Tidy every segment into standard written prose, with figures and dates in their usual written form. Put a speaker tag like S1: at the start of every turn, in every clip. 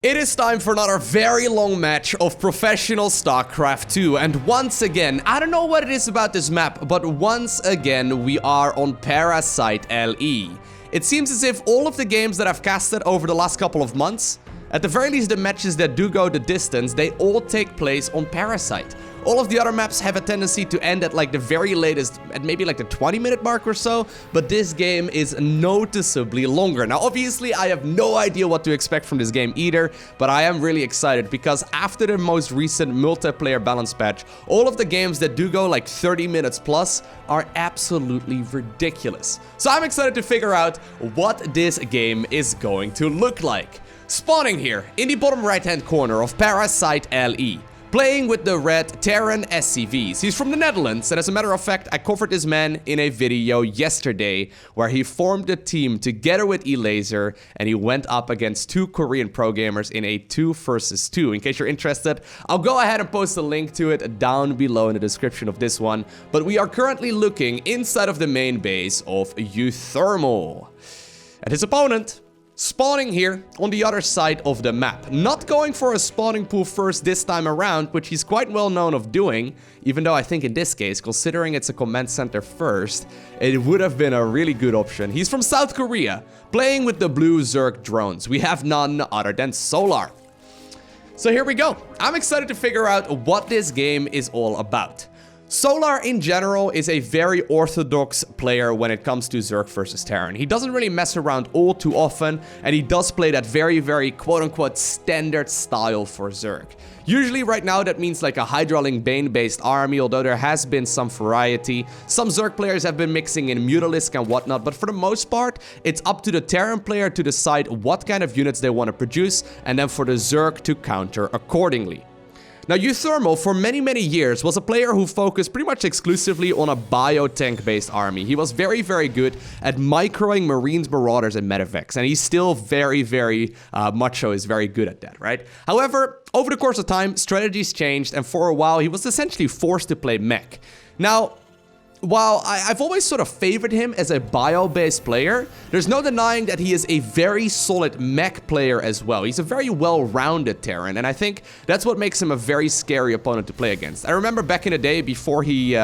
S1: It is time for another very long match of professional StarCraft 2, and once again, I don't know what it is about this map, but once again we are on Parasite LE. It seems as if all of the games that I've casted over the last couple of months, at the very least the matches that do go the distance, they all take place on Parasite. All of the other maps have a tendency to end at like the very latest, at maybe like the 20-minute mark or so, but this game is noticeably longer. Now obviously I have no idea what to expect from this game either, but I am really excited because after the most recent multiplayer balance patch, all of the games that do go like 30 minutes plus are absolutely ridiculous. So I'm excited to figure out what this game is going to look like. Spawning here in the bottom right hand corner of Parasite LE. Playing with the red Terran SCVs. He's from the Netherlands, and as a matter of fact, I covered this man in a video yesterday where he formed a team together with eLaser, and he went up against two Korean pro gamers in a 2 versus 2. In case you're interested, I'll go ahead and post a link to it down below in the description of this one. But we are currently looking inside of the main base of uThermal. And his opponent, spawning here on the other side of the map. Not going for a spawning pool first this time around, which he's quite well known of doing, even though I think in this case, considering it's a command center first, it would have been a really good option. He's from South Korea, playing with the blue Zerg drones. We have none other than Solar. So here we go. I'm excited to figure out what this game is all about. Solar in general is a very orthodox player when it comes to Zerg versus Terran. He doesn't really mess around all too often, and he does play that very quote-unquote standard style for Zerg. Usually right now that means like a Hydraling Bane based army, although there has been some variety. Some Zerg players have been mixing in Mutalisk and whatnot, but for the most part, it's up to the Terran player to decide what kind of units they want to produce, and then for the Zerg to counter accordingly. Now, uThermal, for many years, was a player who focused pretty much exclusively on a biotank-based army. He was very good at microing Marines, Marauders, and Medivacs, and he's still very much so is very good at that, right? However, over the course of time, strategies changed, and for a while, he was essentially forced to play mech. Now, while I've always sort of favored him as a bio-based player, there's no denying that he is a very solid mech player as well. He's a very well-rounded Terran, and I think that's what makes him a very scary opponent to play against. I remember back in the day, before he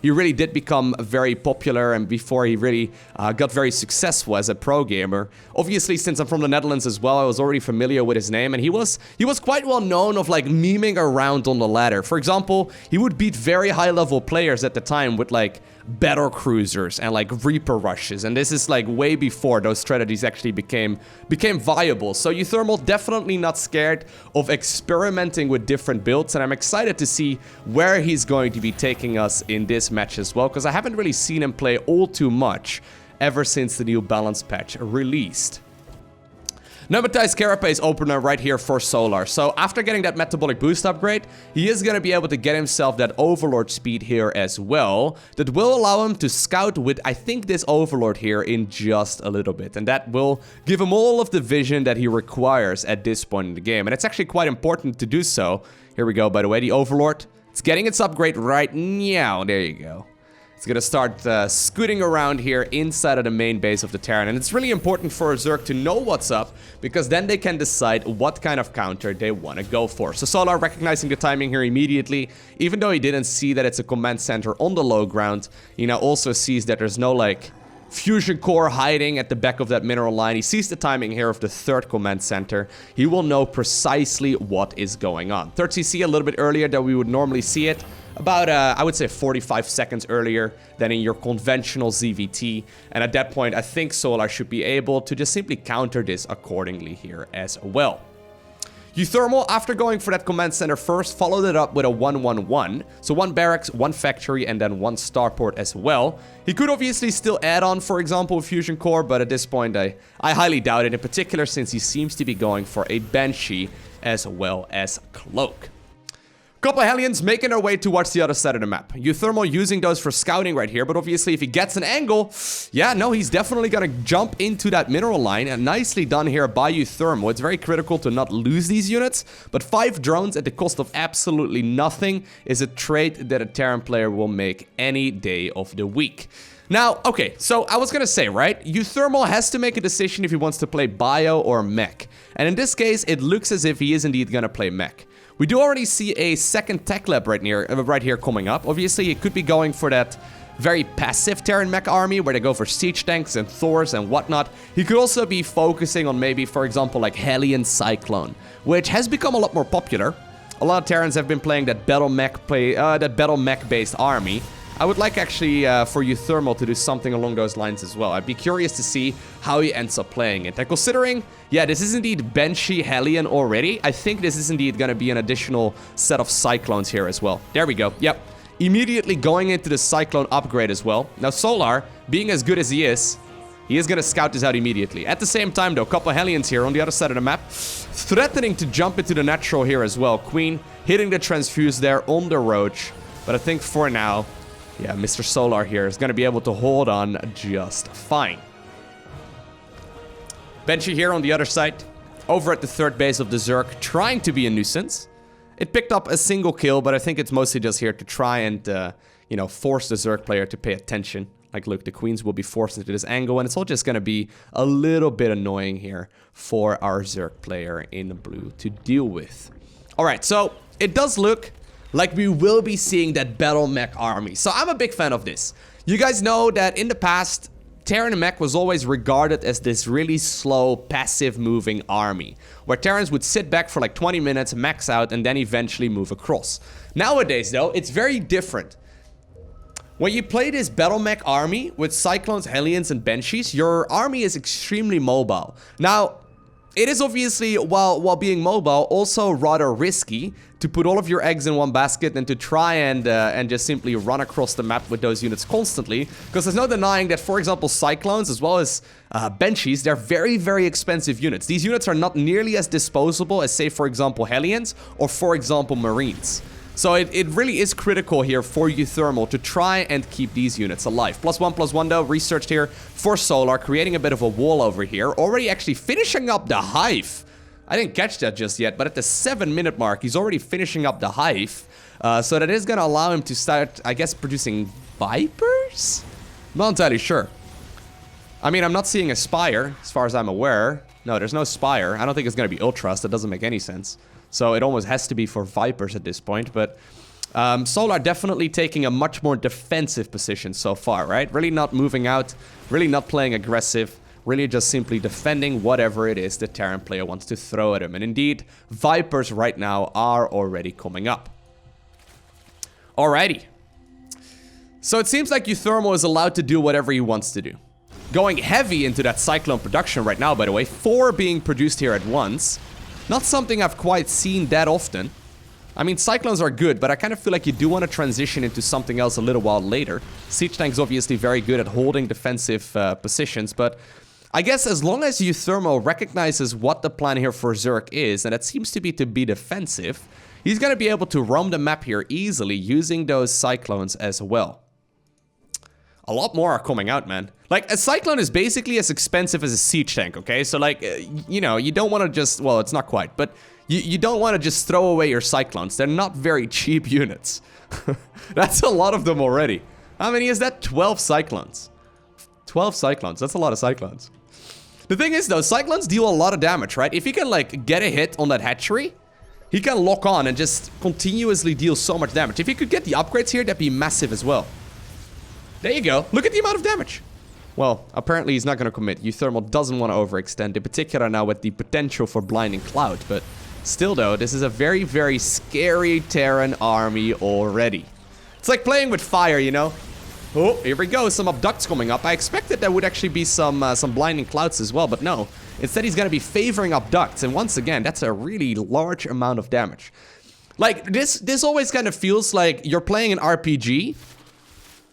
S1: really did become very popular and before he really got very successful as a pro gamer. Obviously, since I'm from the Netherlands as well, I was already familiar with his name, and he was quite well known of like memeing around on the ladder. For example, he would beat very high-level players at the time with like battle cruisers and like Reaper rushes, and this is like way before those strategies actually became viable. So uThermal definitely not scared of experimenting with different builds, and I'm excited to see where he's going to be taking us in this match as well, because I haven't really seen him play all too much ever since the new balance patch released. Pneumatized Carapace opener right here for Solar. So after getting that metabolic boost upgrade, he is going to be able to get himself that Overlord speed here as well. That will allow him to scout with, I think, this Overlord here in just a little bit. And that will give him all of the vision that he requires at this point in the game. And it's actually quite important to do so. Here we go, by the way, the Overlord. It's getting its upgrade right now. There you go. It's gonna start scooting around here inside of the main base of the Terran, and it's really important for a Zerg to know what's up, because then they can decide what kind of counter they want to go for. So Solar recognizing the timing here immediately, even though he didn't see that it's a command center on the low ground, he now also sees that there's no like fusion core hiding at the back of that mineral line. He sees the timing here of the third command center. He will know precisely what is going on. Third CC a little bit earlier than we would normally see it. About, I would say 45 seconds earlier than in your conventional ZVT. And at that point, I think Solar should be able to just simply counter this accordingly here as well. uThermal, after going for that command center first, followed it up with a 1-1-1. So 1 barracks, 1 factory, and then 1 starport as well. He could obviously still add on, for example, a fusion core, but at this point, I highly doubt it, in particular since he seems to be going for a Banshee as well as Cloak. Couple of Hellions making their way towards the other side of the map. uThermal using those for scouting right here, but obviously if he gets an angle, yeah, no, he's definitely gonna jump into that mineral line, and nicely done here by uThermal. It's very critical to not lose these units, but 5 drones at the cost of absolutely nothing is a trade that a Terran player will make any day of the week. Now, okay, so I was gonna say, right? uThermal has to make a decision if he wants to play bio or mech. And in this case, it looks as if he is indeed gonna play mech. We do already see a second tech lab right here coming up. Obviously, he could be going for that very passive Terran mech army where they go for siege tanks and Thors and whatnot. He could also be focusing on maybe, for example, like Hellion Cyclone, which has become a lot more popular. A lot of Terrans have been playing that battle mech based army. I would like actually for uThermal to do something along those lines as well. I'd be curious to see how he ends up playing it. And considering, yeah, this is indeed Banshee Hellion already, I think this is indeed going to be an additional set of Cyclones here as well. There we go. Yep. Immediately going into the Cyclone upgrade as well. Now Solar, being as good as he is going to scout this out immediately. At the same time though, a couple Hellions here on the other side of the map, threatening to jump into the natural here as well. Queen hitting the transfuse there on the Roach. But I think for now, yeah, Mr. Solar here is going to be able to hold on just fine. Banshee here on the other side, over at the third base of the Zerg, trying to be a nuisance. It picked up a single kill, but I think it's mostly just here to try and, you know, force the Zerg player to pay attention. Like, look, the Queens will be forced into this angle, and it's all just going to be a little bit annoying here for our Zerg player in blue to deal with. All right, so it does look like we will be seeing that battle mech army. So I'm a big fan of this. You guys know that in the past, Terran mech was always regarded as this really slow, passive moving army, where Terrans would sit back for like 20 minutes, max out, and then eventually move across. Nowadays, though, it's very different. When you play this battle mech army with Cyclones, Hellions, and Banshees, your army is extremely mobile. Now, it is obviously, while being mobile, also rather risky to put all of your eggs in one basket and to try and just simply run across the map with those units constantly. Because there's no denying that, for example, Cyclones as well as Banshees, they're very, very expensive units. These units are not nearly as disposable as, say, for example, Hellions or, for example, Marines. So it really is critical here for uThermal to try and keep these units alive. +1/+1 though, researched here for Solar, creating a bit of a wall over here. Already actually finishing up the Hive. I didn't catch that just yet, but at the 7-minute mark, he's already finishing up the Hive. So that is going to allow him to start, I guess, producing Vipers? I'm not entirely sure. I mean, I'm not seeing a Spire, as far as I'm aware. No, there's no Spire. I don't think it's going to be Ultras. That doesn't make any sense. So it almost has to be for Vipers at this point, but Solar definitely taking a much more defensive position so far, right? Really not moving out, really not playing aggressive, really just simply defending whatever it is the Terran player wants to throw at him. And indeed, Vipers right now are already coming up. Alrighty. So it seems like uThermal is allowed to do whatever he wants to do. Going heavy into that Cyclone production right now, by the way, 4 being produced here at once. Not something I've quite seen that often. I mean, Cyclones are good, but I kind of feel like you do want to transition into something else a little while later. Siege Tank's obviously very good at holding defensive positions, but I guess as long as uThermal recognizes what the plan here for Zerg is, and it seems to be defensive, he's going to be able to roam the map here easily using those Cyclones as well. A lot more are coming out, man. Like, a Cyclone is basically as expensive as a siege tank, okay? So, like, you know, you don't want to just... Well, it's not quite, but you don't want to just throw away your Cyclones. They're not very cheap units. That's a lot of them already. How many is that? 12 Cyclones. 12 Cyclones. That's a lot of Cyclones. The thing is, though, Cyclones deal a lot of damage, right? If he can, like, get a hit on that hatchery, he can lock on and just continuously deal so much damage. If he could get the upgrades here, that'd be massive as well. There you go. Look at the amount of damage. Well, apparently he's not going to commit. uThermal doesn't want to overextend, in particular now with the potential for Blinding Cloud. But still, though, this is a very, very scary Terran army already. It's like playing with fire, you know? Oh, here we go. Some abducts coming up. I expected there would actually be some Blinding Clouds as well, but no. Instead, he's going to be favoring abducts. And once again, that's a really large amount of damage. Like, this always kind of feels like you're playing an RPG...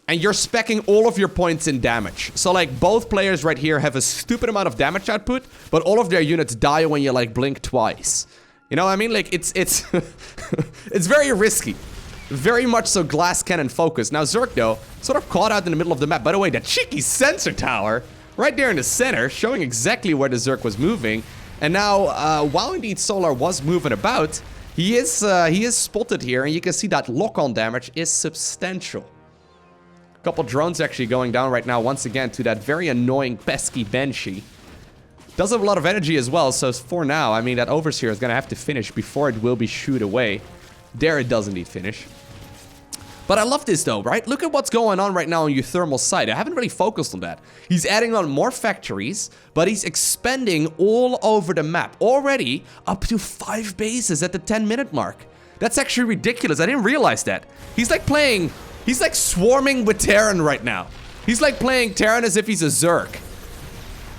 S1: and you're speccing all of your points in damage. So, like, both players right here have a stupid amount of damage output, but all of their units die when you, like, blink twice. You know what I mean? Like, it's it's very risky. Very much so glass cannon focused. Now, Zerg, though, sort of caught out in the middle of the map. By the way, that cheeky sensor tower, right there in the center, showing exactly where the Zerg was moving. And now, while indeed Solar was moving about, he is spotted here, and you can see that lock-on damage is substantial. Couple drones actually going down right now once again to that very annoying pesky Banshee. Does have a lot of energy as well, so for now, I mean, that Overseer is going to have to finish before it will be shooed away. There it does indeed finish. But I love this though, right? Look at what's going on right now on uThermal's side. I haven't really focused on that. He's adding on more factories, but he's expanding all over the map. Already up to 5 bases at the 10-minute mark. That's actually ridiculous. I didn't realize that. He's like playing... He's like swarming with Terran right now. He's like playing Terran as if he's a Zerg.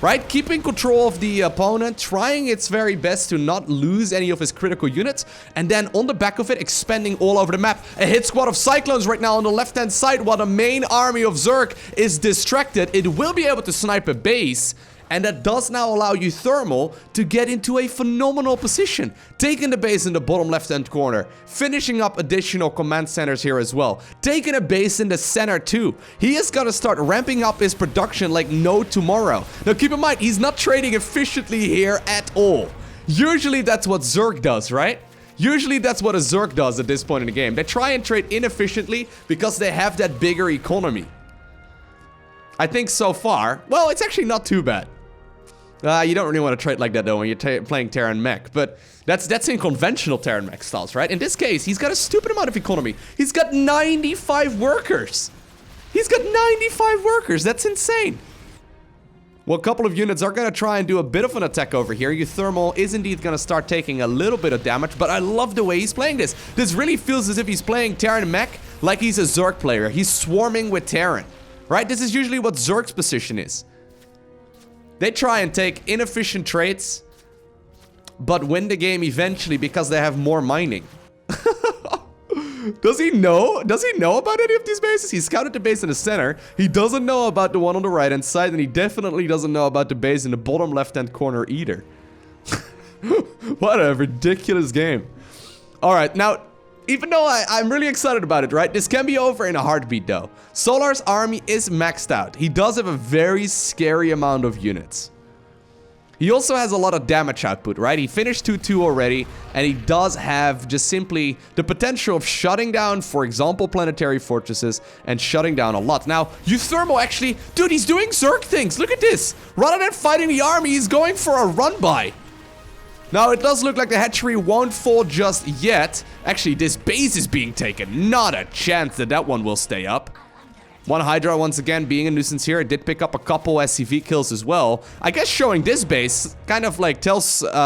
S1: Right? Keeping control of the opponent, trying its very best to not lose any of his critical units, and then on the back of it, expanding all over the map. A hit squad of Cyclones right now on the left-hand side, while the main army of Zerg is distracted. It will be able to snipe a base, and that does now allow uThermal to get into a phenomenal position. Taking the base in the bottom left-hand corner. Finishing up additional command centers here as well. Taking a base in the center too. He is gonna start ramping up his production like no tomorrow. Now keep in mind, he's not trading efficiently here at all. Usually that's what Zerg does, right? Usually that's what a Zerg does at this point in the game. They try and trade inefficiently because they have that bigger economy. I think so far, well, it's actually not too bad. You don't really want to trade like that though when you're playing Terran mech, but that's in conventional Terran mech styles, right? In this case, he's got a stupid amount of economy. He's got 95 workers. He's got 95 workers. That's insane. Well, a couple of units are going to try and do a bit of an attack over here. uThermal is indeed going to start taking a little bit of damage, but I love the way he's playing this. This really feels as if he's playing Terran mech like he's a Zerg player. He's swarming with Terran, right? This is usually what Zerg's position is. They try and take inefficient trades, but win the game eventually because they have more mining. Does he know? Does he know about any of these bases? He scouted the base in the center. He doesn't know about the one on the right-hand side, and he definitely doesn't know about the base in the bottom left-hand corner either. What a ridiculous game. All right, now... Even though I'm really excited about it, right? This can be over in a heartbeat, though. Solar's army is maxed out. He does have a very scary amount of units. He also has a lot of damage output, right? He finished 2-2 already, and he does have just simply the potential of shutting down, for example, planetary fortresses, and shutting down a lot. Now, uThermal actually... Dude, he's doing Zerg things. Look at this. Rather than fighting the army, he's going for a run-by. Now, it does look like the hatchery won't fall just yet. Actually, this base is being taken. Not a chance that that one will stay up. One Hydra, once again, being a nuisance here. It did pick up a couple SCV kills as well. I guess showing this base kind of like tells Solar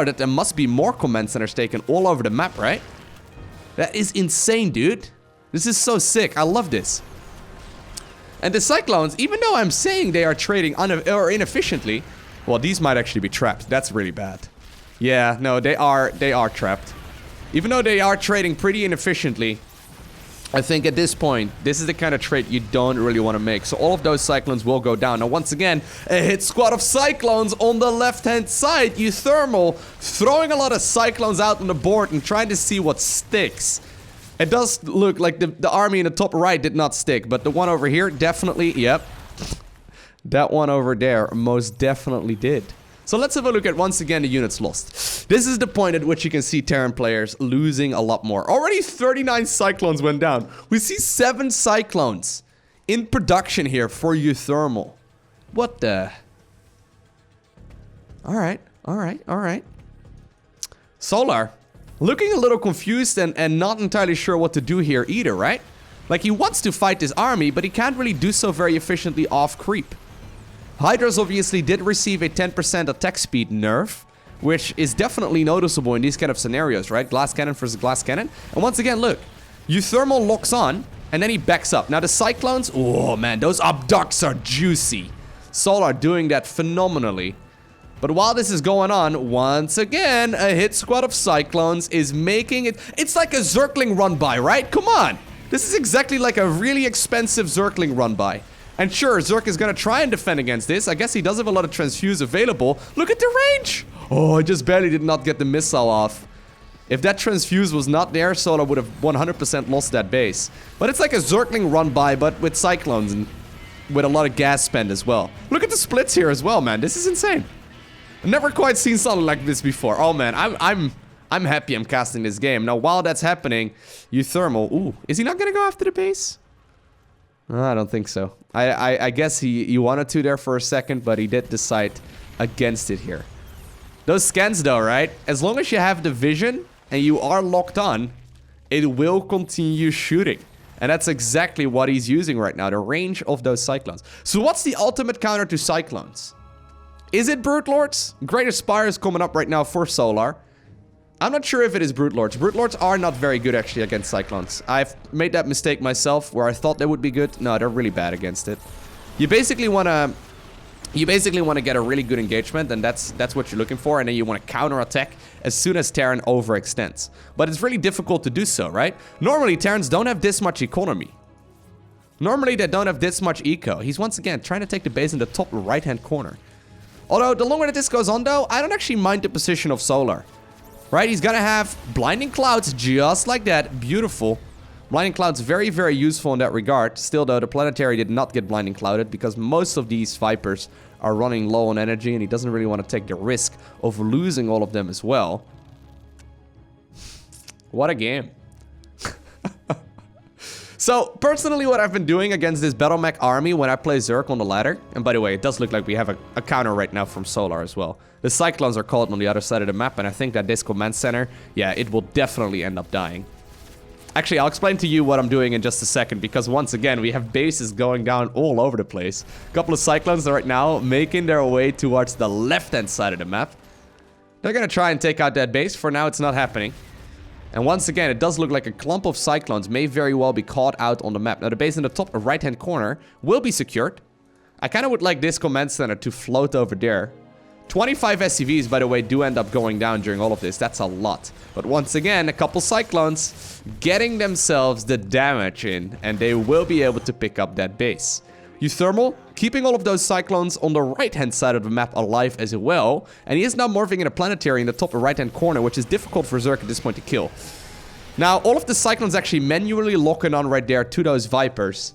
S1: that there must be more command centers taken all over the map, right? That is insane, dude. This is so sick. I love this. And the Cyclones, even though I'm saying they are trading inefficiently... Well, these might actually be trapped. That's really bad. Yeah, no, they are trapped. Even though they are trading pretty inefficiently, I think at this point, this is the kind of trade you don't really want to make. So all of those Cyclones will go down. Now, once again, a hit squad of Cyclones on the left-hand side. uThermal throwing a lot of Cyclones out on the board and trying to see what sticks. It does look like the army in the top right did not stick, but the one over here definitely, yep. That one over there most definitely did. So let's have a look at, once again, the units lost. This is the point at which you can see Terran players losing a lot more. Already 39 Cyclones went down. We see 7 Cyclones in production here for uThermal. What the... Alright. Solar, looking a little confused and not entirely sure what to do here either, right? Like, he wants to fight this army, but he can't really do so very efficiently off creep. Hydras obviously did receive a 10% attack speed nerf, which is definitely noticeable in these kind of scenarios, right? Glass cannon versus glass cannon. And once again, look, uThermal locks on, and then he backs up. Now the Cyclones, oh man, those abducts are juicy. Solar doing that phenomenally. But while this is going on, once again, a hit squad of Cyclones is making it... It's like a Zergling run-by, right? Come on! This is exactly like a really expensive Zergling run-by. And sure, Zerg is gonna try and defend against this. I guess he does have a lot of transfuse available. Look at the range! Oh, I just barely did not get the missile off. If that transfuse was not there, Solar would have 100% lost that base. But it's like a Zergling run-by, but with Cyclones and with a lot of gas spend as well. Look at the splits here as well, man. This is insane. I've never quite seen something like this before. Oh man, I'm happy I'm casting this game. Now, while that's happening, uThermal... Ooh, is he not going to go after the base? I don't think so. I guess he wanted to there for a second, but he did decide against it here. Those scans, though, right? As long as you have the vision and you are locked on, it will continue shooting. And that's exactly what he's using right now, the range of those Cyclones. So what's the ultimate counter to Cyclones? Is it Brute Lords? Greater Spire is coming up right now for Solar. I'm not sure if it is Brute Lords. Brute Lords are not very good, actually, against Cyclones. I've made that mistake myself, where I thought they would be good. No, they're really bad against it. You basically want to get a really good engagement, and that's what you're looking for, and then you want to counter-attack as soon as Terran overextends. But it's really difficult to do so, right? Normally, Terrans don't have this much economy. Normally, they don't have this much eco. He's once again trying to take the base in the top right-hand corner. Although, the longer that this goes on, though, I don't actually mind the position of Solar. Right, he's gonna have Blinding Clouds just like that. Beautiful. Blinding Clouds very, very useful in that regard. Still, though, the Planetary did not get Blinding Clouded because most of these Vipers are running low on energy and he doesn't really want to take the risk of losing all of them as well. What a game. So, personally, what I've been doing against this Battle Mech army when I play Zerg on the ladder, and by the way, it does look like we have a counter right now from Solar as well. The Cyclones are caught on the other side of the map, and I think that this command center, yeah, it will definitely end up dying. Actually, I'll explain to you what I'm doing in just a second, because once again, we have bases going down all over the place. A couple of Cyclones right now making their way towards the left-hand side of the map. They're gonna try and take out that base. For now, it's not happening. And once again, it does look like a clump of Cyclones may very well be caught out on the map. Now, the base in the top right-hand corner will be secured. I kind of would like this command center to float over there. 25 SCVs, by the way, do end up going down during all of this. That's a lot. But once again, a couple Cyclones getting themselves the damage in, and they will be able to pick up that base. uThermal keeping all of those Cyclones on the right-hand side of the map alive as well. And he is now morphing in a Planetary in the top right-hand corner, which is difficult for Zerg at this point to kill. Now, all of the Cyclones actually manually locking on right there to those Vipers.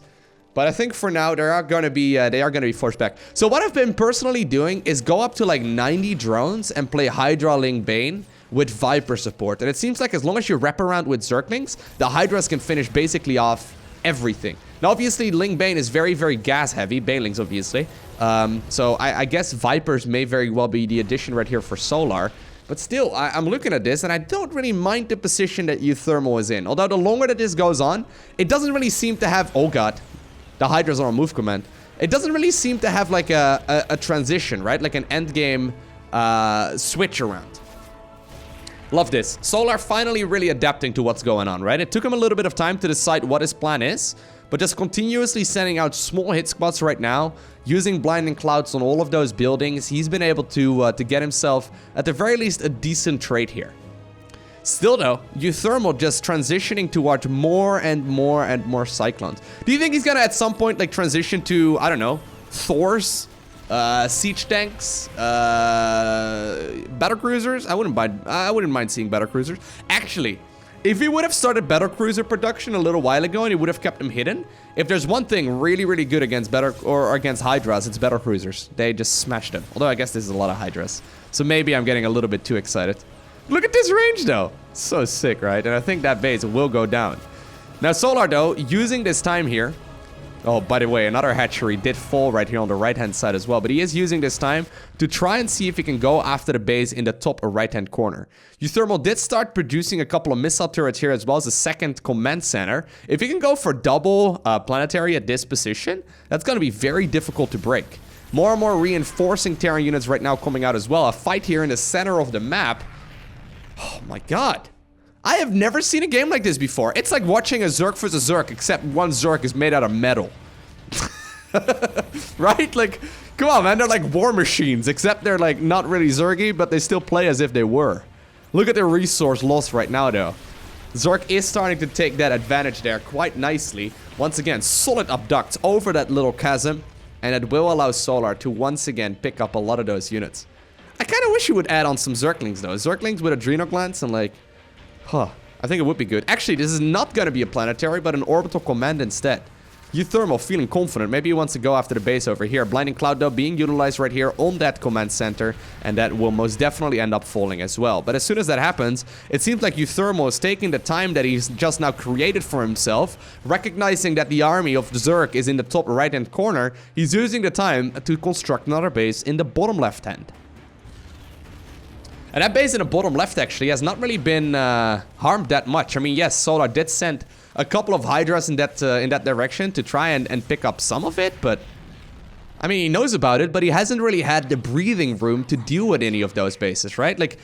S1: But I think for now, they are going to be forced back. So what I've been personally doing is go up to like 90 drones and play Hydra Ling Bane with Viper support. And it seems like as long as you wrap around with Zerglings, the Hydras can finish basically off everything. Now, obviously, Ling Bane is very, very gas-heavy. Banelings, obviously. So I guess Vipers may very well be the addition right here for Solar. But still, I'm looking at this, and I don't really mind the position that uThermal is in. Although, the longer that this goes on, it doesn't really seem to have... Oh, God. The Hydras are on move command. It doesn't really seem to have, like, a transition, right? Like an endgame switch around. Love this. Solar finally really adapting to what's going on, right? It took him a little bit of time to decide what his plan is, but just continuously sending out small hit spots right now, using Blinding Clouds on all of those buildings. He's been able to get himself, at the very least, a decent trade here. Still, though, uThermal just transitioning towards more and more and more Cyclones. Do you think he's gonna, at some point, like, transition to, I don't know, Thors? Siege tanks, battle cruisers. I wouldn't mind seeing battle cruisers. Actually, if he would have started battle cruiser production a little while ago and he would have kept them hidden, if there's one thing really, really good against against Hydras, it's battle cruisers. They just smash them. Although I guess this is a lot of Hydras, so maybe I'm getting a little bit too excited. Look at this range, though. So sick, right? And I think that base will go down. Now, Solar, though, using this time here. Oh, by the way, another hatchery did fall right here on the right-hand side as well. But he is using this time to try and see if he can go after the base in the top right-hand corner. uThermal did start producing a couple of missile turrets here as well as a second command center. If he can go for double Planetary at this position, that's going to be very difficult to break. More and more reinforcing Terran units right now coming out as well. A fight here in the center of the map. Oh my god. I have never seen a game like this before. It's like watching a Zerg versus Zerg, except one Zerg is made out of metal. Right? Like, come on, man. They're like war machines, except they're like not really Zergy, but they still play as if they were. Look at their resource loss right now, though. Zerg is starting to take that advantage there quite nicely. Once again, solid abducts over that little chasm, and it will allow Solar to once again pick up a lot of those units. I kind of wish you would add on some Zerglings, though. Zerglings with adrenal glands and like... Huh. I think it would be good. Actually, this is not going to be a Planetary, but an orbital command instead. uThermal feeling confident. Maybe he wants to go after the base over here. Blinding Cloud, though, being utilized right here on that command center. And that will most definitely end up falling as well. But as soon as that happens, it seems like uThermal is taking the time that he's just now created for himself. Recognizing that the army of Zerg is in the top right-hand corner. He's using the time to construct another base in the bottom left-hand. And that base in the bottom left, actually, has not really been harmed that much. I mean, yes, Solar did send a couple of Hydras in that direction to try and pick up some of it, but... I mean, he knows about it, but he hasn't really had the breathing room to deal with any of those bases, right? Like,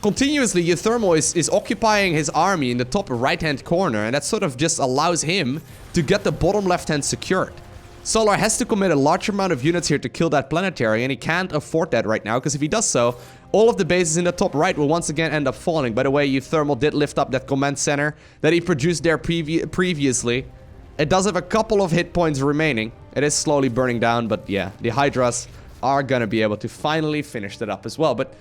S1: continuously, uThermal is occupying his army in the top right-hand corner, and that sort of just allows him to get the bottom left-hand secured. Solar has to commit a large amount of units here to kill that planetary, and he can't afford that right now, because if he does so, all of the bases in the top right will once again end up falling. By the way, uThermal did lift up that command center that he produced there previously. It does have a couple of hit points remaining. It is slowly burning down, but yeah, the Hydras are gonna be able to finally finish that up as well. But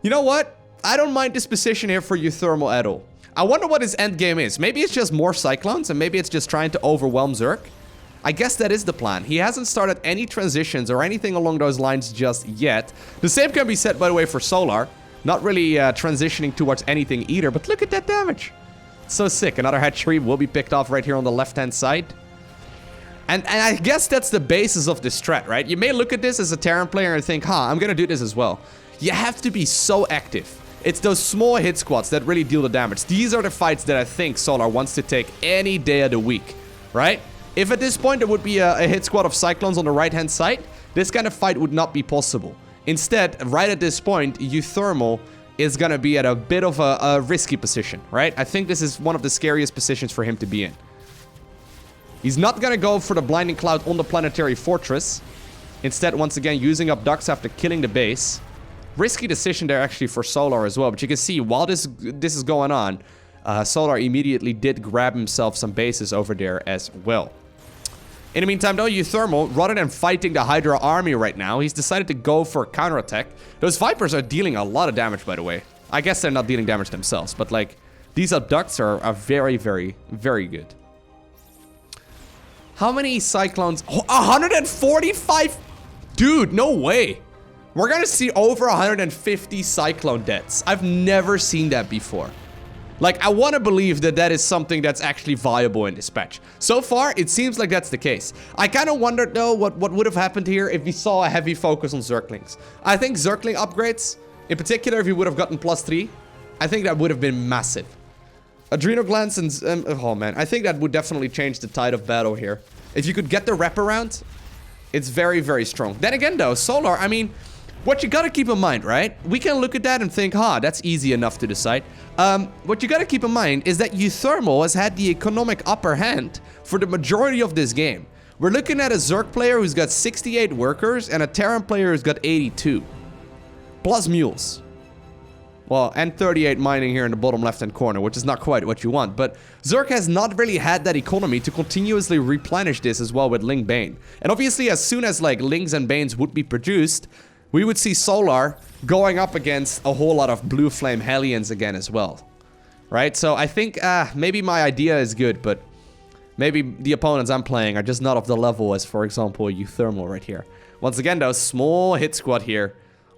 S1: you know what? I don't mind this position here for uThermal at all. I wonder what his end game is. Maybe it's just more Cyclones, and maybe it's just trying to overwhelm Zerg. I guess that is the plan. He hasn't started any transitions or anything along those lines just yet. The same can be said, by the way, for Solar. Not really transitioning towards anything either, but look at that damage. So sick. Another hatchery will be picked off right here on the left-hand side. And I guess that's the basis of this threat, right? You may look at this as a Terran player and think, I'm gonna do this as well. You have to be so active. It's those small hit squads that really deal the damage. These are the fights that I think Solar wants to take any day of the week, right? If at this point there would be a hit squad of Cyclones on the right-hand side, this kind of fight would not be possible. Instead, right at this point, uThermal is going to be at a bit of a risky position, right? I think this is one of the scariest positions for him to be in. He's not going to go for the Blinding Cloud on the planetary fortress. Instead, once again, using up ducks after killing the base. Risky decision there actually for Solar as well. But you can see, while this is going on, Solar immediately did grab himself some bases over there as well. In the meantime, though, uThermal, rather than fighting the Hydra army right now, he's decided to go for a counterattack. Those Vipers are dealing a lot of damage, by the way. I guess they're not dealing damage themselves, but, like, these abducts are very, very, very good. How many Cyclones? Oh, 145? Dude, no way. We're gonna see over 150 Cyclone deaths. I've never seen that before. Like, I want to believe that that is something that's actually viable in this patch. So far, it seems like that's the case. I kind of wondered, though, what would have happened here if we saw a heavy focus on Zerglings. I think Zergling upgrades, in particular, if you would have gotten +3, I think that would have been massive. Adrenal glands and... oh, man. I think that would definitely change the tide of battle here. If you could get the wraparound, it's very, very strong. Then again, though, Solar, I mean... what you gotta keep in mind, right? We can look at that and think, that's easy enough to decide. What you gotta keep in mind is that uThermal has had the economic upper hand for the majority of this game. We're looking at a Zerg player who's got 68 workers and a Terran player who's got 82. Plus mules. Well, and 38 mining here in the bottom left-hand corner, which is not quite what you want. But Zerg has not really had that economy to continuously replenish this as well with Ling Bane. And obviously, as soon as, like, Lings and Banes would be produced... we would see Solar going up against a whole lot of Blue Flame Hellions again as well. Right? So I think maybe my idea is good, but maybe the opponents I'm playing are just not of the level as, for example, uThermal right here. Once again, though, small hit squad here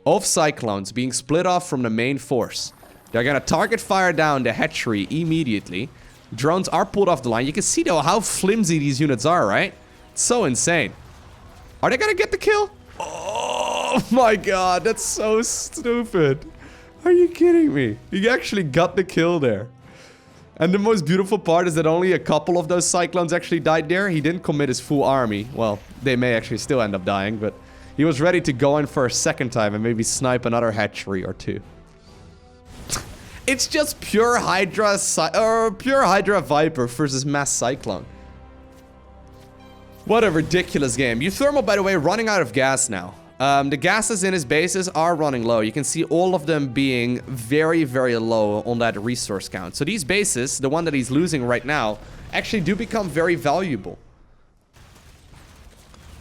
S1: of Cyclones being split off from the main force. They're gonna target fire down the hatchery immediately. Drones are pulled off the line. You can see, though, how flimsy these units are, right? It's so insane. Are they gonna get the kill? Oh my god, that's so stupid. Are you kidding me? He actually got the kill there. And the most beautiful part is that only a couple of those Cyclones actually died there. He didn't commit his full army. Well, they may actually still end up dying, but he was ready to go in for a second time and maybe snipe another hatchery or two. It's just pure Hydra Viper versus Mass Cyclone. What a ridiculous game. uThermal, by the way, running out of gas now. The gases in his bases are running low. You can see all of them being very, very low on that resource count. So these bases, the one that he's losing right now, actually do become very valuable.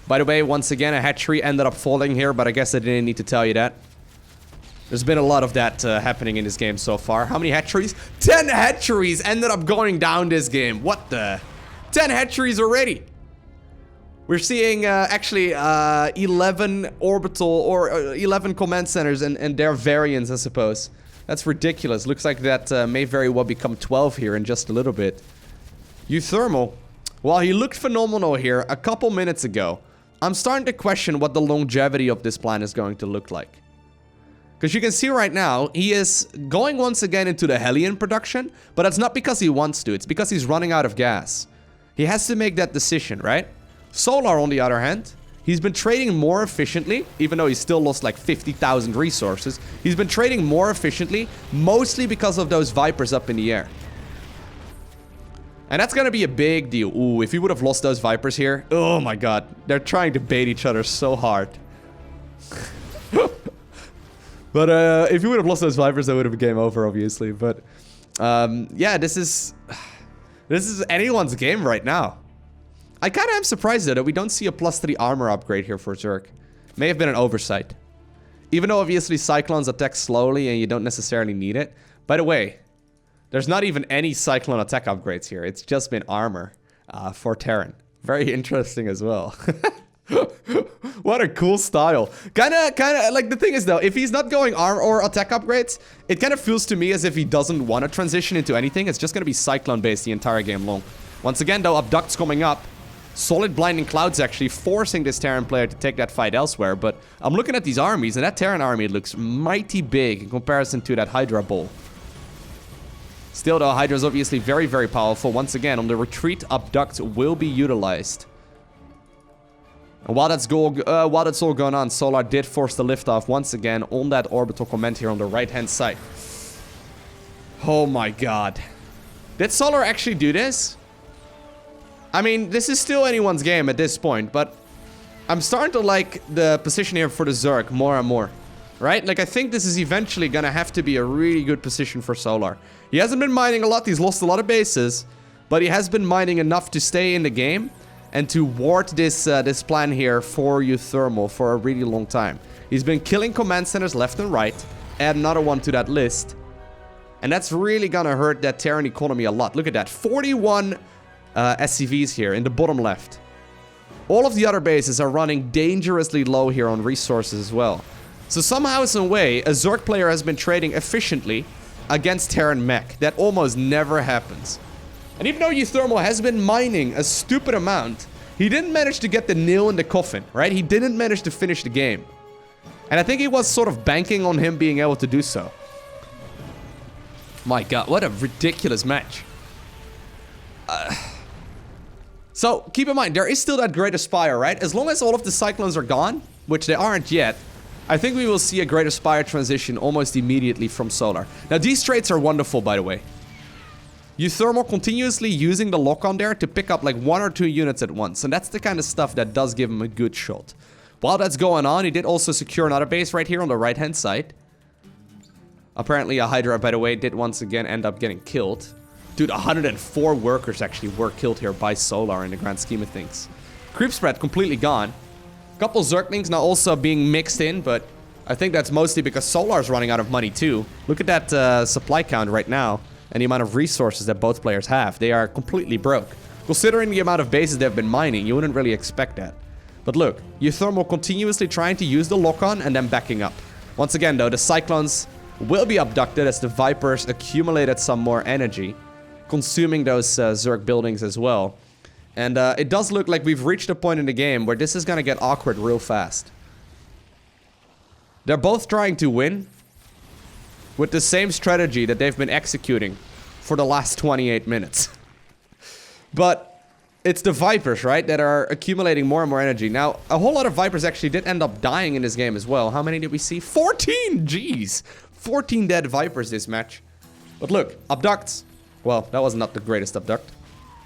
S1: By the way, once again, a hatchery ended up falling here, but I guess I didn't need to tell you that. There's been a lot of that happening in this game so far. How many hatcheries? 10 hatcheries ended up going down this game. What the... 10 hatcheries already. We're seeing actually 11 orbital or 11 command centers and their variants, I suppose. That's ridiculous. Looks like that may very well become 12 here in just a little bit. uThermal, while he looked phenomenal here a couple minutes ago, I'm starting to question what the longevity of this plan is going to look like. Because you can see right now, he is going once again into the Hellion production, but that's not because he wants to, it's because he's running out of gas. He has to make that decision, right? Solar, on the other hand, he's been trading more efficiently, even though he still lost like 50,000 resources. He's been trading more efficiently, mostly because of those Vipers up in the air. And that's gonna be a big deal. Ooh, if he would have lost those Vipers here, oh my god. They're trying to bait each other so hard. But if he would have lost those Vipers, that would have been game over, obviously. But yeah, this is anyone's game right now. I kind of am surprised, though, that we don't see a +3 armor upgrade here for Zerg. May have been an oversight. Even though, obviously, Cyclones attack slowly and you don't necessarily need it. By the way, there's not even any Cyclone attack upgrades here. It's just been armor for Terran. Very interesting as well. What a cool style. Kinda, like, the thing is, though, if he's not going armor or attack upgrades, it kind of feels to me as if he doesn't want to transition into anything. It's just going to be Cyclone-based the entire game long. Once again, though, Abduct's coming up. Solid Blinding Clouds actually forcing this Terran player to take that fight elsewhere, but I'm looking at these armies, and that Terran army looks mighty big in comparison to that Hydra Bull. Still, though, Hydra's obviously very, very powerful. Once again, on the retreat, Abduct will be utilized. And while that's all going on, Solar did force the liftoff once again on that orbital command here on the right-hand side. Oh my god. Did Solar actually do this? I mean, this is still anyone's game at this point, but I'm starting to like the position here for the Zerg more and more, right? Like, I think this is eventually gonna have to be a really good position for Solar. He hasn't been mining a lot, he's lost a lot of bases, but he has been mining enough to stay in the game and to ward this plan here for uThermal for a really long time. He's been killing command centers left and right, add another one to that list, and that's really gonna hurt that Terran economy a lot. Look at that, 41 SCVs here in the bottom left. All of the other bases are running dangerously low here on resources as well. So somehow, some way, a Zerg player has been trading efficiently against Terran mech. That almost never happens. And even though uThermal has been mining a stupid amount, he didn't manage to get the nail in the coffin, right? He didn't manage to finish the game. And I think he was sort of banking on him being able to do so. My god, what a ridiculous match. So, keep in mind, there is still that Great Aspire, right? As long as all of the Cyclones are gone, which they aren't yet, I think we will see a Great Aspire transition almost immediately from Solar. Now, these traits are wonderful, by the way. uThermal continuously using the lock-on there to pick up like 1 or 2 units at once, and that's the kind of stuff that does give him a good shot. While that's going on, he did also secure another base right here on the right-hand side. Apparently, a Hydra, by the way, did once again end up getting killed. Dude, 104 workers actually were killed here by Solar in the grand scheme of things. Creep spread completely gone. Couple Zerglings now also being mixed in, but I think that's mostly because Solar's running out of money too. Look at that supply count right now and the amount of resources that both players have. They are completely broke. Considering the amount of bases they've been mining, you wouldn't really expect that. But look, uThermal continuously trying to use the lock-on and then backing up. Once again though, the Cyclones will be abducted as the Vipers accumulated some more energy, consuming those Zerg buildings as well. And it does look like we've reached a point in the game where this is gonna get awkward real fast. They're both trying to win with the same strategy that they've been executing for the last 28 minutes. But it's the Vipers, right, that are accumulating more and more energy. Now, a whole lot of Vipers actually did end up dying in this game as well. How many did we see? 14! Jeez! 14 dead Vipers this match. But look, abducts. Well, that was not the greatest abduct.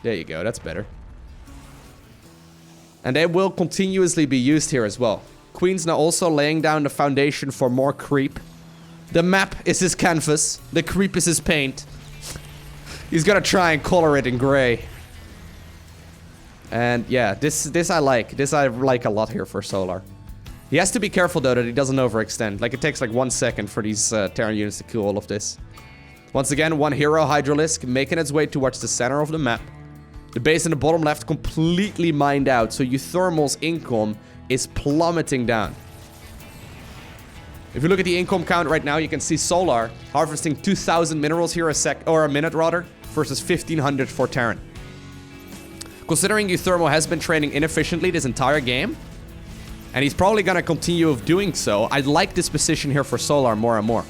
S1: There you go, that's better. And they will continuously be used here as well. Queen's now also laying down the foundation for more creep. The map is his canvas. The creep is his paint. He's gonna try and color it in gray. And yeah, this I like. This I like a lot here for Solar. He has to be careful though that he doesn't overextend. Like, it takes like 1 second for these Terran units to kill all of this. Once again, one hero Hydralisk making its way towards the center of the map. The base in the bottom left completely mined out, so uThermal's income is plummeting down. If you look at the income count right now, you can see Solar harvesting 2,000 minerals here a minute rather, versus 1,500 for Terran. Considering uThermal has been training inefficiently this entire game, and he's probably gonna continue doing so, I like this position here for Solar more and more.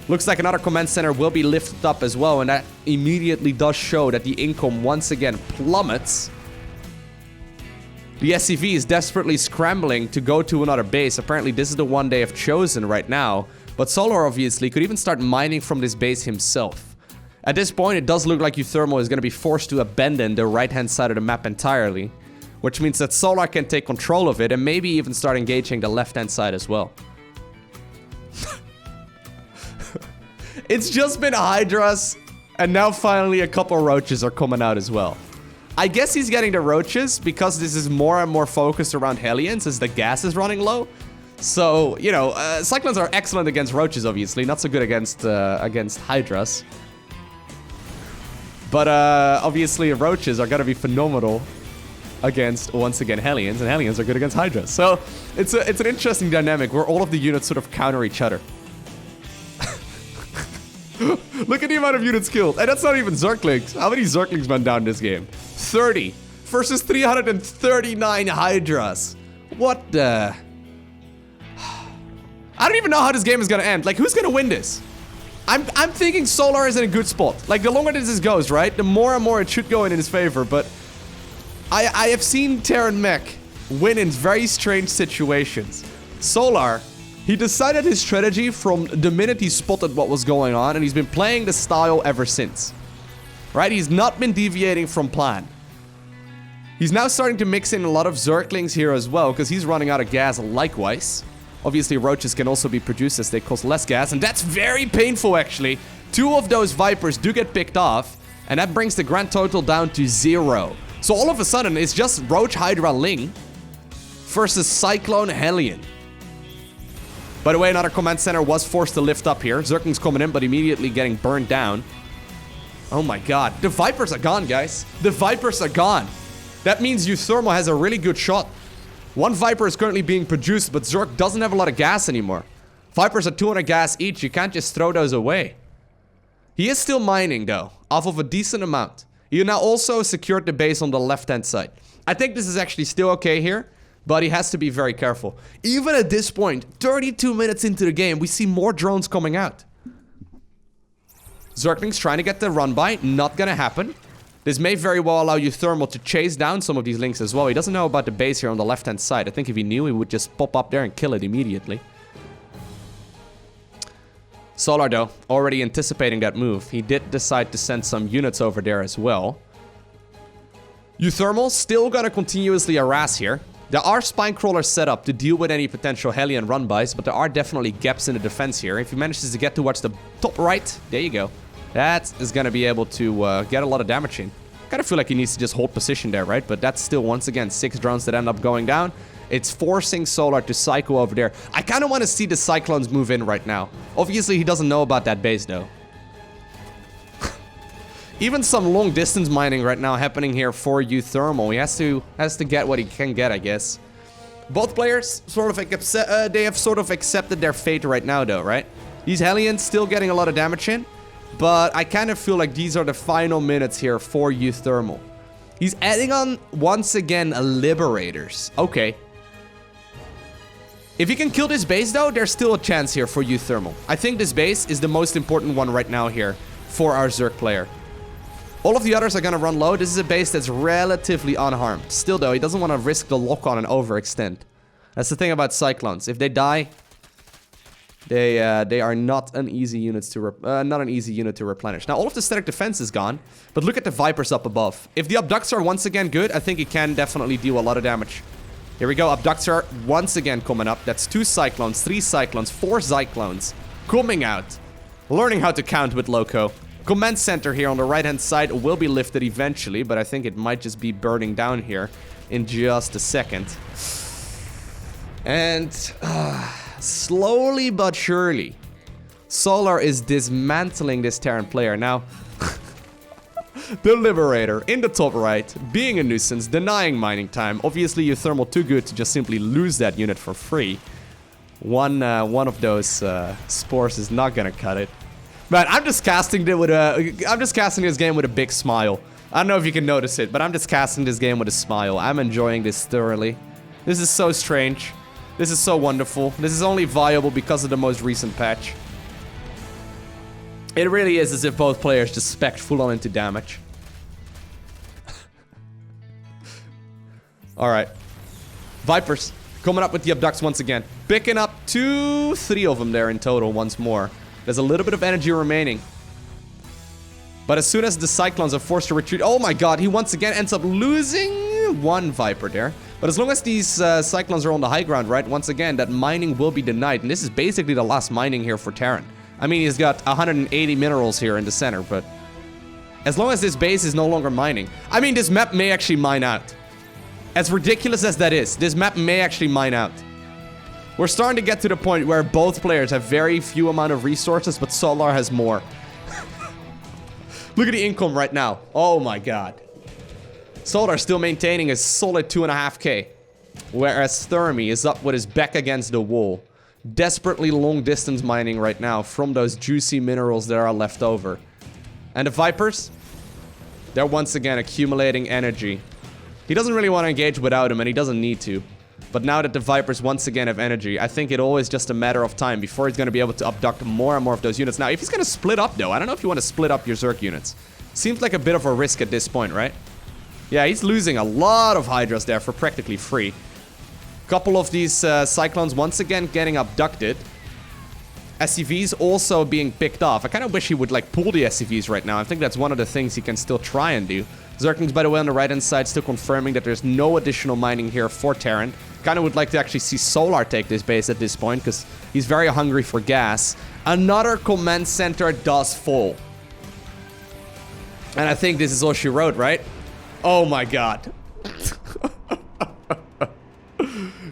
S1: Looks like another command center will be lifted up as well, and that immediately does show that the income once again plummets. The SCV is desperately scrambling to go to another base. Apparently this is the one they have chosen right now, but Solar obviously could even start mining from this base himself. At this point, it does look like uThermal is going to be forced to abandon the right-hand side of the map entirely, which means that Solar can take control of it and maybe even start engaging the left-hand side as well. It's just been Hydras, and now finally a couple roaches are coming out as well. I guess he's getting the roaches because this is more and more focused around Hellions as the gas is running low. So, you know, Cyclones are excellent against roaches, obviously. Not so good against Hydras. But obviously roaches are going to be phenomenal against, once again, Hellions. And Hellions are good against Hydras. So it's an interesting dynamic where all of the units sort of counter each other. Look at the amount of units killed. And that's not even Zerglings. How many Zerglings went down this game? 30 versus 339 Hydras. What the... I don't even know how this game is gonna end. Like, who's gonna win this? I'm thinking Solar is in a good spot. Like, the longer this goes, right? The more and more it should go in his favor. But I have seen Terran mech win in very strange situations. Solar... he decided his strategy from the minute he spotted what was going on, and he's been playing the style ever since. Right? He's not been deviating from plan. He's now starting to mix in a lot of Zerglings here as well, because he's running out of gas likewise. Obviously, roaches can also be produced as they cost less gas, and that's very painful, actually. 2 of those Vipers do get picked off, and that brings the grand total down to 0. So all of a sudden, it's just Roach Hydra Ling versus Cyclone Hellion. By the way, another command center was forced to lift up here. Zerglings coming in, but immediately getting burned down. Oh my god. The Vipers are gone, guys. The Vipers are gone. That means uThermal has a really good shot. 1 Viper is currently being produced, but Zerg doesn't have a lot of gas anymore. Vipers are 200 gas each. You can't just throw those away. He is still mining, though, off of a decent amount. He now also secured the base on the left-hand side. I think this is actually still okay here. But he has to be very careful. Even at this point, 32 minutes into the game, we see more drones coming out. Zerglings trying to get the run by. Not gonna happen. This may very well allow uThermal to chase down some of these links as well. He doesn't know about the base here on the left-hand side. I think if he knew, he would just pop up there and kill it immediately. Solar, though, already anticipating that move. He did decide to send some units over there as well. uThermal still gonna continuously harass here. There are spine crawlers set up to deal with any potential Hellion run-bys, but there are definitely gaps in the defense here. If he manages to get towards the top right, there you go. That is going to be able to get a lot of damage in. Kind of feel like he needs to just hold position there, right? But that's still, once again, 6 drones that end up going down. It's forcing Solar to cycle over there. I kind of want to see the Cyclones move in right now. Obviously, he doesn't know about that base, though. Even some long distance mining right now happening here for uThermal. He has to get what he can get, I guess. Both players sort of they have sort of accepted their fate right now, though, right? These Hellions still getting a lot of damage in, but I kind of feel like these are the final minutes here for uThermal. He's adding on once again Liberators. Okay. If he can kill this base, though, there's still a chance here for uThermal. I think this base is the most important one right now here for our Zerg player. All of the others are going to run low. This is a base that's relatively unharmed. Still, though, he doesn't want to risk the lock-on and overextend. That's the thing about Cyclones. If they die, they are not an easy unit to replenish. Now, all of the static defense is gone, but look at the Vipers up above. If the Abducts are once again good, I think it can definitely deal a lot of damage. Here we go. Abducts are once again coming up. That's 2 Cyclones, 3 Cyclones, 4 Cyclones coming out. Learning how to count with Lowko. Command center here on the right-hand side will be lifted eventually, but I think it might just be burning down here in just a second. And slowly but surely, Solar is dismantling this Terran player. Now, The Liberator in the top right, being a nuisance, denying mining time. Obviously, uThermal too good to just simply lose that unit for free. One of those spores is not gonna cut it. Man, I'm just casting this game with a big smile. I don't know if you can notice it, but I'm just casting this game with a smile. I'm enjoying this thoroughly. This is so strange. This is so wonderful. This is only viable because of the most recent patch. It really is as if both players just spec'd full on into damage. Alright. Vipers. Coming up with the abducts once again. Picking up 3 of them there in total once more. There's a little bit of energy remaining. But as soon as the Cyclones are forced to retreat... Oh my god, he once again ends up losing 1 Viper there. But as long as these Cyclones are on the high ground, right? Once again, that mining will be denied. And this is basically the last mining here for Terran. I mean, he's got 180 minerals here in the center, but... As long as this base is no longer mining... I mean, this map may actually mine out. As ridiculous as that is, this map may actually mine out. We're starting to get to the point where both players have very few amount of resources, but Solar has more. Look at the income right now. Oh my god. Solar still maintaining a solid 2.5k. Whereas Thermi is up with his back against the wall. Desperately long distance mining right now from those juicy minerals that are left over. And the Vipers? They're once again accumulating energy. He doesn't really want to engage without him, and he doesn't need to. But now that the Vipers once again have energy, I think it always just a matter of time before he's going to be able to abduct more and more of those units. Now, if he's going to split up, though, I don't know if you want to split up your Zerg units. Seems like a bit of a risk at this point, right? Yeah, he's losing a lot of Hydras there for practically free. Couple of these Cyclones once again getting abducted. SCVs also being picked off. I kind of wish he would, like, pull the SCVs right now. I think that's one of the things he can still try and do. Zerglings, by the way, on the right-hand side, still confirming that there's no additional mining here for Terran. Kind of would like to actually see Solar take this base at this point, because he's very hungry for gas. Another command center does fall. And I think this is all she wrote, right? Oh my god.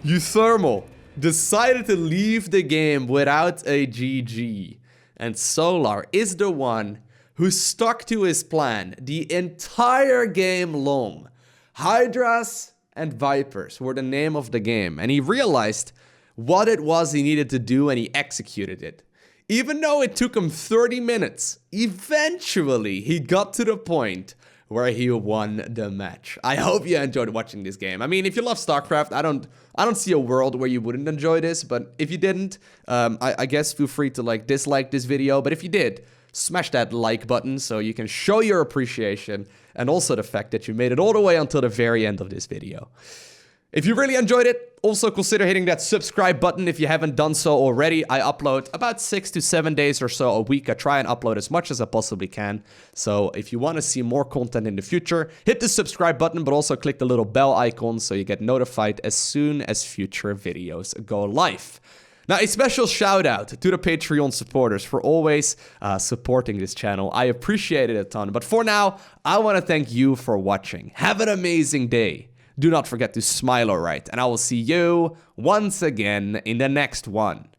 S1: uThermal decided to leave the game without a GG. And Solar is the one who stuck to his plan the entire game long. Hydras and Vipers were the name of the game, and he realized what it was he needed to do, and he executed it. Even though it took him 30 minutes, eventually he got to the point where he won the match. I hope you enjoyed watching this game. I mean, if you love StarCraft, I don't see a world where you wouldn't enjoy this, but if you didn't, I guess feel free to like dislike this video, but if you did, smash that like button so you can show your appreciation and also the fact that you made it all the way until the very end of this video. If you really enjoyed it, also consider hitting that subscribe button if you haven't done so already. I upload about 6 to 7 days or so a week. I try and upload as much as I possibly can. So if you want to see more content in the future, hit the subscribe button, but also click the little bell icon so you get notified as soon as future videos go live. Now, a special shout out to the Patreon supporters for always supporting this channel. I appreciate it a ton. But for now, I want to thank you for watching. Have an amazing day. Do not forget to smile alright, and I will see you once again in the next one.